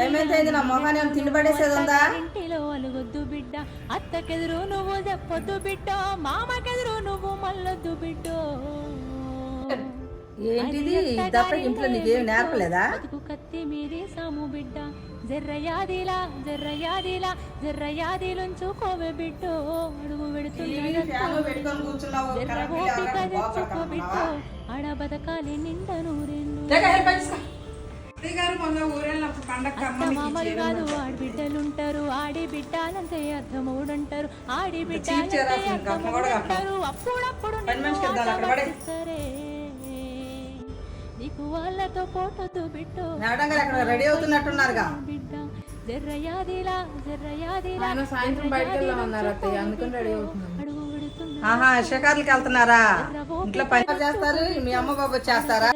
ఏమైంది నా మొహాన్ని తిండి పడేసేది ఉందా? ఇంటిలో అలుగొద్దు బిడ్డ, అత్తకెదురు నువ్వు చెప్పొద్దు బిడ్డ, మామకెదురు నువ్వు మల్లొద్దు బిడ్డ. ఏంటిది తప్ప ఇంట్లో నీకేం నేర్పలేదా? బతుకు కత్తి మీది సాము బిడ్డ, జర్రయాదిలా జర్రయాదిలా జర్రయాదిలుంచుకోవే బిడ్డ. అడుగు జర్ర ఓపిక తెచ్చుకో బిడ్డ, ఆడ బతకాలి నిండా నూరెళ్ళు. మామలు కాదు ఆడబిడ్డలుంటారు, ఆడి బిడ్డాలంతే అర్థమూడంటారు, ఆడి బిడ్డాలంతే అర్థమూడంటారు. అప్పుడప్పుడు సరే నీకు వాళ్ళతో పోటొద్దు బిడ్డ. రెడీ అవుతున్నట్టున్నారుగా బిడ్డ జర్రయాదిలా జర్రయాదిలా సాయంత్రం బయటకు వెళ్దామన్నారు అత్తయ్య, అందుకని రెడీ అవుతున్నాను. అడుగు విడుతున్నా ఆహా షికార్లకి వెళ్తున్నారా? ఇంట్లో పని చేస్తారు, మీ అమ్మ బాబు చేస్తారా?